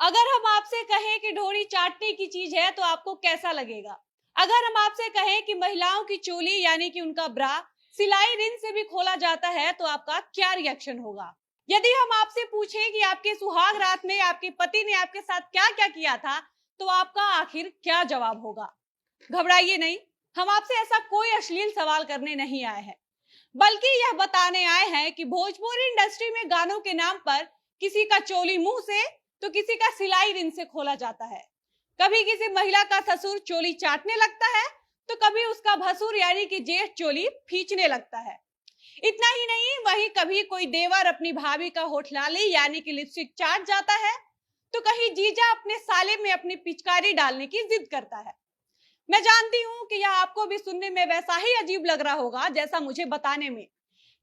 अगर हम आपसे कहें कि ढोरी चाटने की चीज है तो आपको कैसा लगेगा? अगर हम आपसे कहें कि महिलाओं की चोली यानी कि उनका ब्रा सिलाई रिन से भी खोला जाता है तो आपका क्या रिएक्शन होगा? यदि हम आपसे पूछें कि आपके सुहाग रात में आपके पति ने आपके साथ क्या क्या किया था तो आपका आखिर क्या जवाब होगा? घबराइए नहीं, हम आपसे ऐसा कोई अश्लील सवाल करने नहीं आए हैं, बल्कि यह बताने आए हैं कि भोजपुरी इंडस्ट्री में गानों के नाम पर किसी का चोली मुंह से तो किसी का सिलाई रिन से खोला जाता है। कभी किसी महिला का ससुर चोली चाटने लगता है तो कभी उसका भसुर यानी कि जेठ चोली खींचने लगता है। इतना ही नहीं, वहीं कभी कोई देवर अपनी भाभी का होठ लाली यानी कि लिपस्टिक चाट जाता है तो कहीं जीजा अपने साले में अपनी पिचकारी डालने की जिद करता है। मैं जानती हूं कि यह आपको भी सुनने में वैसा ही अजीब लग रहा होगा जैसा मुझे बताने में,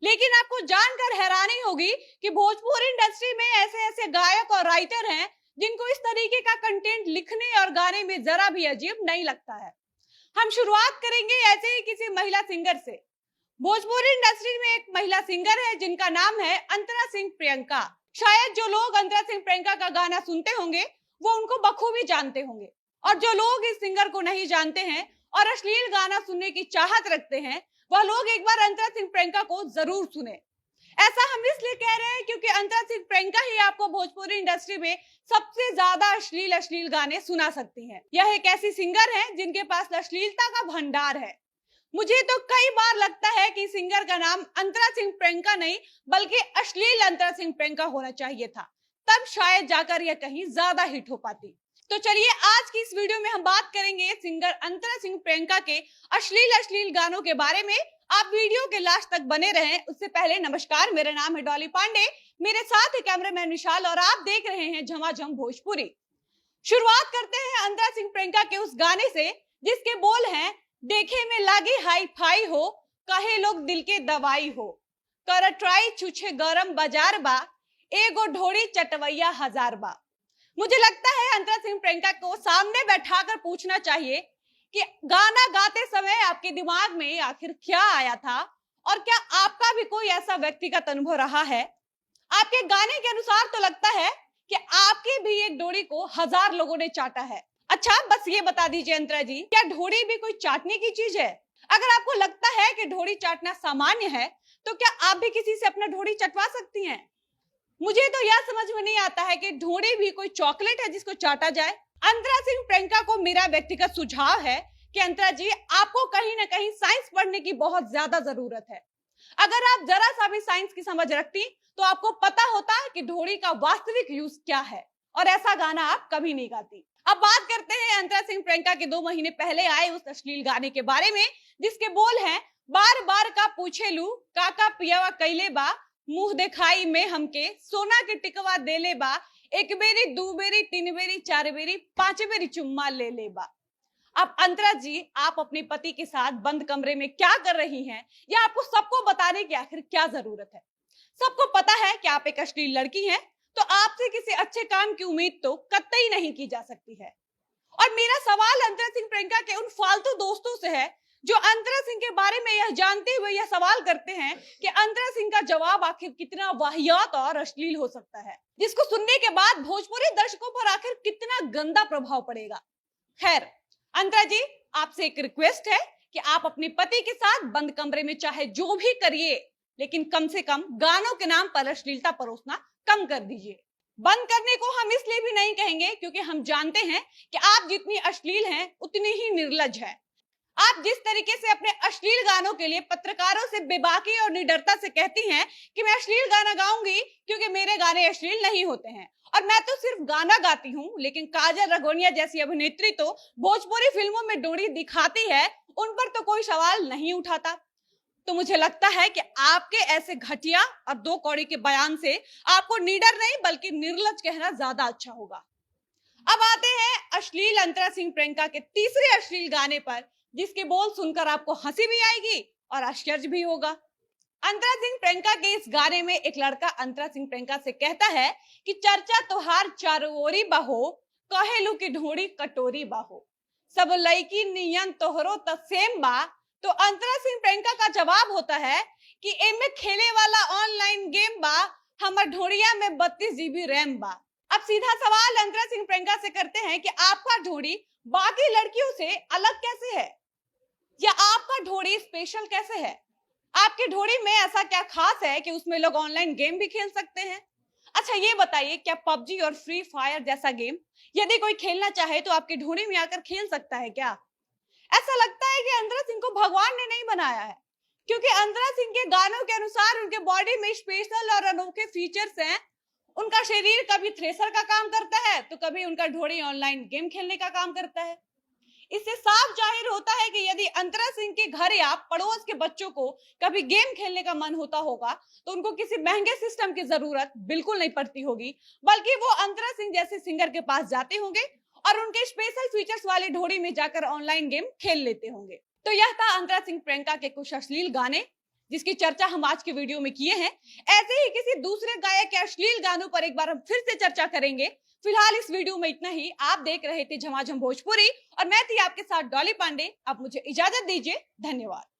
लेकिन आपको जानकर हैरानी होगी कि भोजपुरी इंडस्ट्री में ऐसे ऐसे गायक और राइटर हैं जिनको इस तरीके का कंटेंट लिखने और गाने में जरा भी अजीब नहीं लगता है। हम शुरुआत करेंगे ऐसे ही किसी महिला सिंगर से। भोजपुरी इंडस्ट्री में एक महिला सिंगर है जिनका नाम है अंतरा सिंह प्रियंका। शायद जो लोग अंतरा सिंह प्रियंका का गाना सुनते होंगे वो उनको बखूबी जानते होंगे, और जो लोग इस सिंगर को नहीं जानते हैं और अश्लील गाना सुनने की चाहत रखते हैं वह लोग एक बार अंतरा सिंह प्रियंका को जरूर सुने। ऐसा हम इसलिए कह रहे हैं क्योंकि अंतरा सिंह प्रियंका ही आपको भोजपुरी इंडस्ट्री में सबसे ज्यादा अश्लील अश्लील गाने सुना सकती हैं। यह एक ऐसी सिंगर है जिनके पास अश्लीलता का भंडार है। मुझे तो कई बार लगता है कि सिंगर का नाम अंतरा सिंह प्रियंका नहीं बल्कि अश्लील अंतरा सिंह प्रियंका होना चाहिए था, तब शायद जाकर यह कहीं ज्यादा हिट हो पाती। तो चलिए आज की इस वीडियो में हम बात करेंगे सिंगर अंतरा सिंह प्रियंका के अश्लील अश्लील गानों के बारे में। आप वीडियो के लास्ट तक बने रहें। उससे पहले नमस्कार, मेरा नाम है डॉली पांडे, मेरे साथ है कैमरामैन विशाल और आप देख रहे हैं झमाझम भोजपुरी। शुरुआत करते हैं अंतरा सिंह प्रियंका के उस गाने से जिसके बोल हैं, देखे में लागी हाई फाई हो, कहे लोग दिल के दवाई हो, कर ट्राई छुछे गरम बाजार बा, एगो ढोड़ी चटवैया हजार बा। मुझे लगता है अंतरा सिंह प्रियंका को सामने बैठाकर पूछना चाहिए कि गाना गाते समय आपके दिमाग में आखिर क्या आया था और क्या आपका भी कोई ऐसा व्यक्तिगत अनुभव रहा है। आपके गाने के अनुसार तो लगता है कि आपकी भी एक डोरी को 1000 लोगों ने चाटा है। अच्छा, बस ये बता दीजिए अंतरा जी, क्या ढोड़ी भी कोई चाटने की चीज है? अगर आपको लगता है कि ढोड़ी चाटना सामान्य है तो क्या आप भी किसी से अपना ढोड़ी चटवा सकती हैं? मुझे तो यह समझ में नहीं आता है कि ढोड़ी भी कोई चॉकलेट है जिसको चाटा जाए। अंतरा सिंह प्रियंका को मेरा व्यक्तिगत सुझाव है कि अंतरा जी, आपको कहीं ना कहीं साइंस पढ़ने की बहुत ज्यादा जरूरत है। अगर आप जरा सा भी साइंस की समझ रखती तो आपको पता होता है कि ढोड़ी का वास्तविक यूज क्या है और ऐसा गाना आप कभी नहीं गाती। अब बात करते हैं अंतरा सिंह प्रियंका के 2 महीने पहले आए उस अश्लील गाने के बारे में जिसके बोल हैं, बार बार का पूछे लू काका पियावा कैले बा, मुंह दिखाई में हमके सोना के टिकवा दे ले बा, एक बेरी 2 बेरी 3 बेरी 4 बेरी 5 बेरी चुम्मा ले ले बा। अब अंतरा जी, आप अपने पति के साथ बंद कमरे में क्या कर रही हैं या आपको सबको बताने की आखिर क्या जरूरत है? सबको पता है कि आप एक अश्लील लड़की हैं, तो आपसे किसी अच्छे काम की उम्मीद तो कतई नहीं की जा सकती है। और मेरा सवाल अंतरा सिंह प्रियंका के उन फालतू दोस्तों से है जो अंतरा सिंह के बारे में यह जानते हुए यह सवाल करते हैं कि अंतरा सिंह का जवाब आखिर कितना वाहियात और अश्लील हो सकता है, जिसको सुनने के बाद भोजपुरी दर्शकों पर आखिर कितना गंदा प्रभाव पड़ेगा। खैर अंतरा जी, आपसे एक रिक्वेस्ट है कि आप अपने पति के साथ बंद कमरे में चाहे जो भी करिए, लेकिन कम से कम गानों के नाम पर अश्लीलता परोसना कम कर दीजिए। बंद करने को हम इसलिए भी नहीं कहेंगे क्योंकि हम जानते हैं कि आप जितनी अश्लील हैं उतनी ही निर्लज हैं। आप जिस तरीके से अपने अश्लील गानों के लिए पत्रकारों से बेबाकी और निडरता से कहती हैं कि मैं अश्लील गाना गाऊंगी क्योंकि मेरे गाने अश्लील नहीं होते हैं, और मैं तो सिर्फ गाना गाती हूँ, लेकिन काजल रगोनिया जैसी अभिनेत्री तो भोजपुरी फिल्मों में डोरी दिखाती है, उन पर तो कोई सवाल नहीं उठाता। तो मुझे लगता है कि आपके ऐसे घटिया और 2 कौड़ी के बयान से आपको निडर नहीं बल्कि निर्लज कहना ज्यादा अच्छा होगा। अब आते हैं अश्लील अंतरा सिंह प्रियंका के तीसरे अश्लील गाने पर जिसके बोल सुनकर आपको हंसी भी आएगी और आश्चर्य भी होगा। अंतरा सिंह प्रियंका के इस गाने में एक लड़का अंतरा सिंह प्रियंका से कहता है कि चर्चा तोहार चारों ओरी बहो, कहेलू की ढोड़ी कटोरी बाहो, सब लड़की नियन तोहरो त सेम बा। तो अंतरा सिंह प्रियंका का जवाब होता है कि एमे खेले वाला ऑनलाइन गेम बा, हमर ढोड़िया में 32 GB रैम बा। अब सीधा सवाल अंतरा सिंह प्रियंका से करते हैं कि आपका ढोड़ी बाकी लड़कियों से अलग कैसे है, या आपका ढोड़ी स्पेशल कैसे है? आपके ढोड़ी में ऐसा क्या खास है कि उसमें लोग ऑनलाइन गेम भी खेल सकते हैं? अच्छा ये बताइए, क्या पबजी और फ्री फायर जैसा गेम यदि कोई खेलना चाहे तो आपके ढोड़ी में आकर खेल सकता है क्या? ऐसा लगता है कि अंतरा सिंह को भगवान ने नहीं बनाया है, क्योंकि अंतरा सिंह के गानों के अनुसार उनके बॉडी में स्पेशल और अनोखे फीचर्स हैं। उनका शरीर कभी थ्रेसर का काम करता है तो कभी उनका ढोड़ी ऑनलाइन गेम खेलने का काम करता है। इससे साफ जाहिर होता है कि यदि अंतरा सिंह के घर या पड़ोस के बच्चों को कभी गेम खेलने का मन होता होगा तो उनको किसी महंगे सिस्टम की जरूरत बिल्कुल नहीं पड़ती होगी, बल्कि वो अंतरा सिंह जैसे सिंगर के पास जाते होंगे और उनके स्पेशल फीचर्स वाले ढोड़ी में जाकर ऑनलाइन गेम खेल लेते होंगे। तो यह था अंतरा सिंह प्रियंका के कुछ अश्लील गाने, जिसकी चर्चा हम आज के वीडियो में किए हैं। ऐसे ही किसी दूसरे गायक के अश्लील गानों पर एक बार हम फिर से चर्चा करेंगे। फिलहाल इस वीडियो में इतना ही। आप देख रहे थे झमाझम भोजपुरी और मैं थी आपके साथ डॉली पांडे। अब मुझे इजाजत दीजिए। धन्यवाद।